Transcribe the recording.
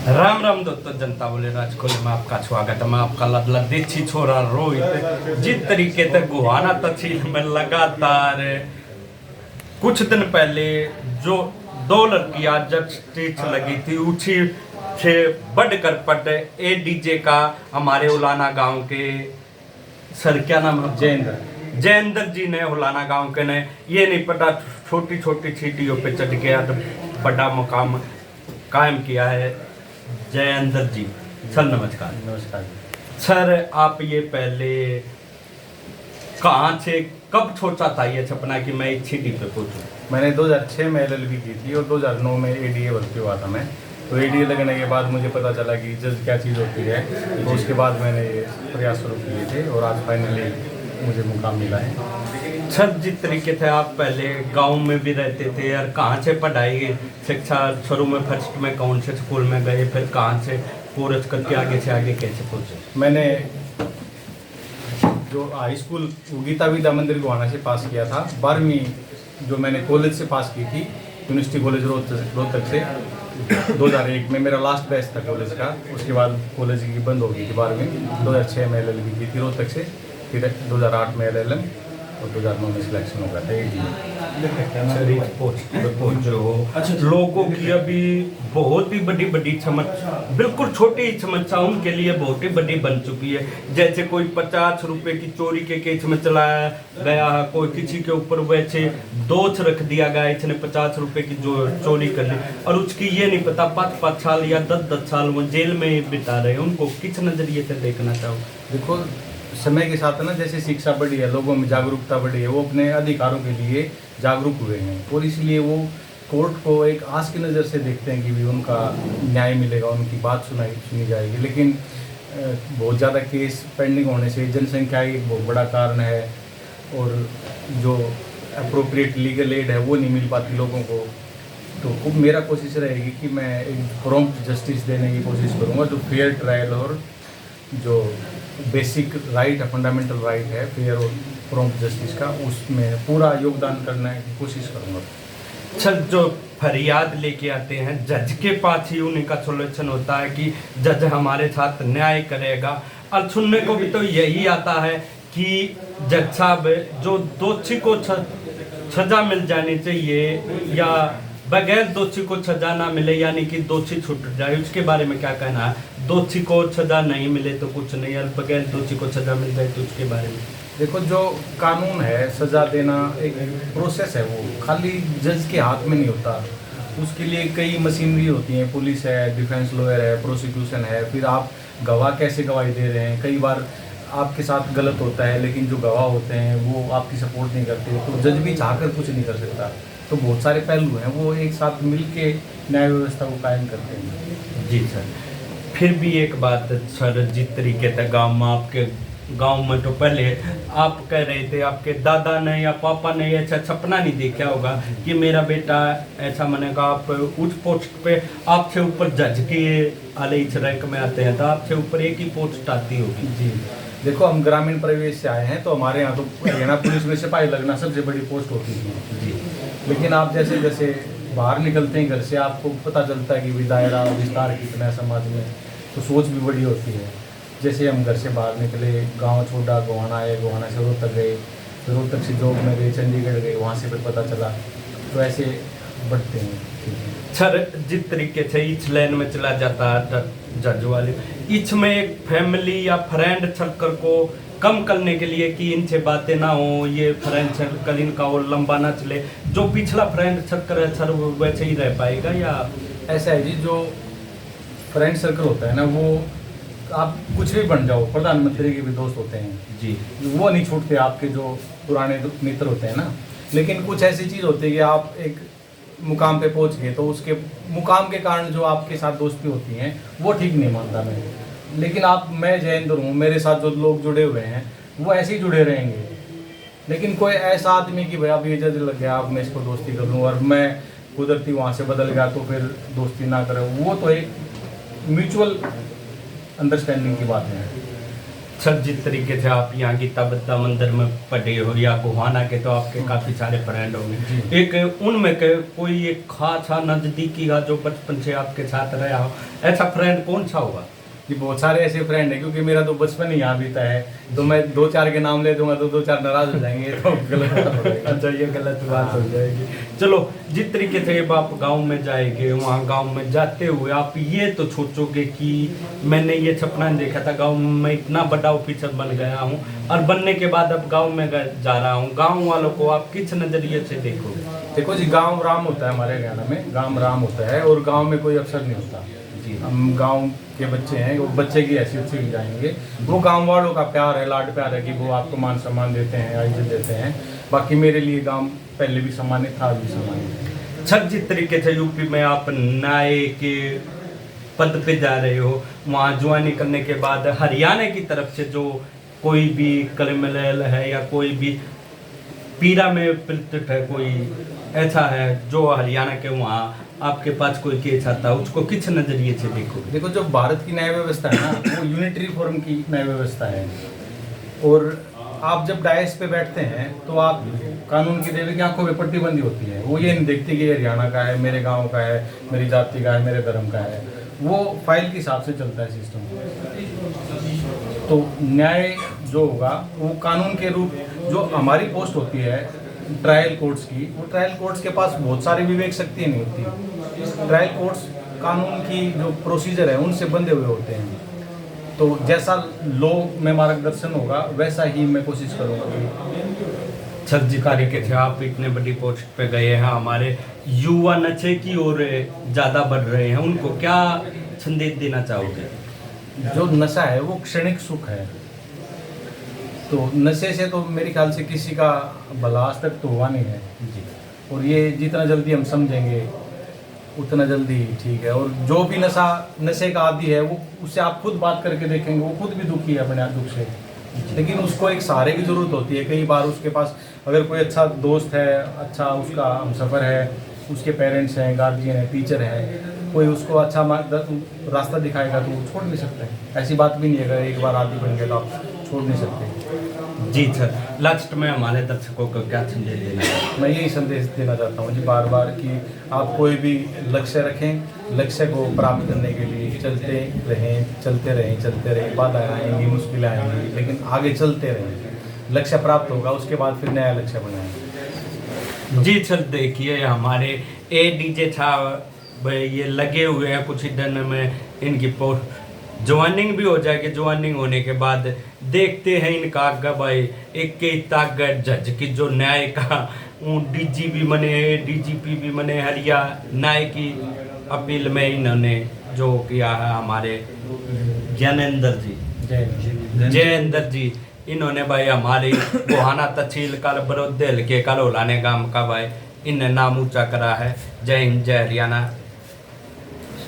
राम राम दोस्तों, जनता बोले राजकोट में आपका स्वागत है। मैं आपका लदला देसी छोरा रोहित। जिस तरीके से गुहाना तहसील में लगातार कुछ दिन पहले जो दो लड़कियां जस्टिस लगी थी, उसी से बढ़कर पट ए डीजे का हमारे उलाना गांव के सर क्या नाम है, जयेंद्र जी ने उलाना गांव के ने ये नहीं पता छोटी छोटी सीटियों पे चढ़ गया तो बड़ा मुकाम कायम किया है। जयेंद्र जी सर नमस्कार। नमस्कार सर, आप ये पहले कहाँ से कब सोचा था ये सपना कि मैं इस सीटी पे पहुंचूं? मैंने 2006 में एलएलबी की थी और 2009 में एडीए भर्ती हुआ था मैं। तो एडीए लगने के बाद मुझे पता चला कि जज क्या चीज़ होती है, तो उसके बाद मैंने ये प्रयास शुरू किए थे और आज फाइनली मुझे मुकाम मिला है। सर, जिस तरीके से आप पहले गांव में भी रहते थे और कहाँ से पढ़ाई शिक्षा शुरू में फर्स्ट में कौन से स्कूल में गए, फिर कहाँ से कोर्स करके आगे से आगे कैसे पहुँचे? मैंने जो हाई स्कूल गीता विद्या मंदिर गुहाना से पास किया था। 12वीं जो मैंने कॉलेज से पास की थी, यूनिवर्सिटी कॉलेज रोहतक से 2001 में मेरा लास्ट बैच था कॉलेज का। उसके बाद कॉलेज की बंद हो गई थी 12वीं। 2006 में एलएलबी की थी रोहतक से, फिर 2008 में एलएलएम और 2009 में सिलेक्शन हो गया था। अच्छा, लोगों की अभी बहुत ही बड़ी बड़ी समस्या, बिल्कुल छोटी समस्या उनके लिए बहुत ही बड़ी बन चुकी है। जैसे कोई 50 रुपए की चोरी के केस में चलाया गया, कोई किसी के ऊपर वैसे दोष रख दिया गया, इसने 50 रुपए की जो चोरी कर ली और उसकी ये नहीं पता 5-5 साल या 10-10 साल वो जेल में बिता रहे हैं। उनको किस नजरिए से देखना चाहो? देखो, समय के साथ ना जैसे शिक्षा बढ़ी है, लोगों में जागरूकता बढ़ी है, वो अपने अधिकारों के लिए जागरूक हुए हैं और इसलिए वो कोर्ट को एक आस की नज़र से देखते हैं कि भी उनका न्याय मिलेगा, उनकी बात सुनी जाएगी। लेकिन बहुत ज़्यादा केस पेंडिंग होने से जनसंख्या एक बहुत बड़ा कारण है और जो अप्रोप्रिएट लीगल एड है वो नहीं मिल पाती लोगों को। तो मेरा कोशिश रहेगी कि मैं एक प्रॉम्प्ट जस्टिस देने की कोशिश करूँगा, जो फेयर ट्रायल और जो बेसिक राइट है, फंडामेंटल राइट है फेयर और प्रॉम्प्ट जस्टिस का, उसमें पूरा योगदान करने की कोशिश करूँगा। सर, जो फरियाद लेके आते हैं जज के पास ही उन्हीं का सोल्यूशन होता है कि जज हमारे साथ न्याय करेगा, और सुनने को भी तो यही आता है कि जज साहब जो दोषी को सजा मिल जानी चाहिए या बगैर दोषी को सजा ना मिले, यानी कि दोषी छूट जाए, उसके बारे में क्या कहना है? दोषी को सजा नहीं मिले तो कुछ नहीं, और बगैर दोषी को सजा मिल जाए तो उसके बारे में? देखो, जो कानून है सजा देना एक प्रोसेस है, वो खाली जज के हाथ में नहीं होता। उसके लिए कई मशीनरी होती हैं, पुलिस है, डिफेंस लॉयर है, प्रोसिक्यूशन है, फिर आप गवाह कैसे गवाही दे रहे हैं। कई बार आपके साथ गलत होता है लेकिन जो गवाह होते हैं वो आपकी सपोर्ट नहीं करते, तो जज भी चाहकर कुछ नहीं कर सकता। तो बहुत सारे पहलू हैं, वो एक साथ मिलके न्याय व्यवस्था को कायम करते हैं। जी सर, फिर भी एक बात सर, जिस तरीके से आपके गांव में तो पहले आप कह रहे थे आपके दादा ने या पापा ने ऐसा सपना नहीं देखा होगा कि मेरा बेटा ऐसा बनेगा। आप उस पोस्ट पे आपसे ऊपर जज के आले इस रैंक में आते हैं, तो आपसे ऊपर एक ही पोस्ट आती होगी। जी, देखो, हम ग्रामीण परिवेश से आए हैं, तो हमारे यहाँ तो हरियाणा पुलिस में सिपाही लगना सबसे बड़ी पोस्ट होती थी जी। लेकिन आप जैसे जैसे बाहर निकलते हैं घर से, आपको पता चलता है कि भी दायरा विस्तार कितना है समाज में, तो सोच भी बड़ी होती है। जैसे हम घर से बाहर निकले, गांव छोड़ा, गोहाना आए, गोहाना से रोहतक गए, फिर रोहतक से जॉब में गए, चंडीगढ़ गए, वहाँ से फिर पता चला, तो ऐसे बढ़ते हैं। सर, जिस तरीके से इस लाइन में चला जाता है जज वाले, इसमें एक फैमिली या फ्रेंड सर्कल को कम करने के लिए कि इनसे बातें ना हो, ये फ्रेंड सर्कल इनका और लंबा ना चले, जो पिछला फ्रेंड सर्कल है सर वो वैसे ही रह पाएगा या? ऐसा है जी, जो फ्रेंड सर्कल होता है ना, वो आप कुछ भी बन जाओ, प्रधानमंत्री के भी दोस्त होते हैं जी, वो नहीं छूटते आपके जो पुराने मित्र होते हैं ना। लेकिन कुछ ऐसी चीज़ होती है कि आप एक मुकाम पे पहुंच गए, तो उसके मुकाम के कारण जो आपके साथ दोस्ती होती हैं वो ठीक नहीं मानता मैं। लेकिन मैं जयेंद्र हूँ, मेरे साथ जो लोग जुड़े हुए हैं वो ऐसे ही जुड़े रहेंगे। लेकिन कोई ऐसा आदमी कि भाई अब ये जज लग गया, अब मैं इसको दोस्ती कर लूँ और मैं कुदरती वहाँ से बदल गया तो फिर दोस्ती ना करें, वो तो एक म्यूचुअल अंडरस्टैंडिंग की बात है। सर, जिस तरीके से आप यहाँ गीता बद्दा मंदिर में पढ़े हो या गोहाना के, तो आपके काफ़ी सारे फ्रेंड होंगे। एक उनमें के कोई एक खास नज़दीकी का जो बचपन से आपके साथ रहा हो, ऐसा फ्रेंड कौन सा होगा? कि बहुत सारे ऐसे फ्रेंड हैं, क्योंकि मेरा तो बचपन ही यहाँ बीता है, तो मैं 2-4 के नाम ले दूंगा तो 2-4 नाराज हो जाएंगे, तो गलत बात हो जाएगी। अच्छा, ये गलत बात हो जाएगी। चलो, जिस तरीके से अब आप गांव में जाएंगे, वहाँ गांव में जाते हुए आप ये तो सोचोगे कि मैंने ये सपना देखा था, गांव में मैं इतना बड़ा ऑफिसर बन गया हूँ, और बनने के बाद अब गांव में जा रहा हूँ। गांव वालों को आप किस नज़रिए से देखोगे? देखो जी, गांव राम होता है, हमारे हरियाणा में गांव राम होता है, और गांव में कोई अफसर नहीं होता। हम गांव के बच्चे हैं, वो बच्चे की हैसियत से जाएंगे। वो गांव वालों का प्यार है, लाड प्यार है कि वो आपको मान सम्मान देते हैं, इज्जत देते हैं। बाकी मेरे लिए गांव पहले भी सम्मानित था, आज भी सम्मानित है। सर, जिस तरीके से यूपी में आप नाए के पद पे जा रहे हो, वहाँ ज्वाइन करने के बाद हरियाणा की तरफ से जो कोई भी क्रिमिनल है या कोई भी पीड़ा में पीड़ित है, कोई ऐसा है जो हरियाणा के, वहाँ आपके पास कोई केस आता है, उसको किस नज़रिए से देखोगे? देखो, जो भारत की न्याय व्यवस्था है ना, वो यूनिटरी फॉर्म की न्याय व्यवस्था है, और आप जब डायस पे बैठते हैं तो आप कानून की देवी की आंखों में पट्टीबंदी होती है। वो ये नहीं देखते कि ये हरियाणा का है, मेरे गांव का है, मेरी जाति का है, मेरे धर्म का है। वो फाइल के हिसाब से चलता है सिस्टम। तो न्याय जो होगा वो कानून के रूप, जो हमारी पोस्ट होती है ट्रायल कोर्ट्स की, वो ट्रायल कोर्ट्स के पास बहुत सारी विवेक शक्ति नहीं होती। ट्रायल कोर्ट्स कानून की जो प्रोसीजर है उनसे बंधे हुए होते हैं। तो जैसा लॉ में मार्गदर्शन होगा वैसा ही मैं कोशिश करूँगा। सर, जिस तरीके से आप इतने बड़ी पोस्ट पे गए हैं, हमारे युवा नशे की ओर ज़्यादा बढ़ रहे हैं, उनको क्या संदेश देना चाहोगे? जो नशा है वो क्षणिक सुख है, तो नशे से तो मेरे ख्याल से किसी का भला आज तक तो हुआ नहीं है जी। और ये जितना जल्दी हम समझेंगे उतना जल्दी ठीक है। और जो भी नशे का आदी है, वो उससे आप खुद बात करके देखेंगे, वो खुद भी दुखी है अपने दुख से, लेकिन उसको एक सहारे की ज़रूरत होती है। कई बार उसके पास अगर कोई अच्छा दोस्त है, अच्छा उसका हमसफ़र है, उसके पेरेंट्स हैं, गार्जियन है, टीचर है, कोई उसको अच्छा रास्ता दिखाएगा तो वो छोड़ नहीं सकते। ऐसी बात भी नहीं है, अगर एक बार आदी बन गया तो आप छोड़ नहीं सकते। जी सर, लास्ट में हमारे दर्शकों को क्या संदेश देना है? मैं यही संदेश देना चाहता हूँ जी बार बार कि आप कोई भी लक्ष्य रखें, लक्ष्य को प्राप्त करने के लिए चलते रहें। बाधाएं आएंगी, मुश्किलें आएंगी, लेकिन आगे चलते रहें। लक्ष्य प्राप्त होगा, उसके बाद फिर नया लक्ष्य बनाएंगे। जी सर, देखिए हमारे ADJ साहब ये लगे हुए हैं, कुछ ही दिन में इनकी पोस्ट ज्वाइनिंग भी हो जाएगी। ज्वाइनिंग होने के बाद देखते हैं इनका आगे भाई एक के ताकत जज की जो न्याय का DGP बने, DGP भी बने हरियाणा की अपील में इन्होंने जो किया है। हमारे ज्ञानेंद्र जी इन्होंने भाई हमारी गोहाना तहसील का बरोदेल के कलोलाने गांव का भाई इन्हें नाम ऊंचा करा है। जय हिंद, जय हरियाणा।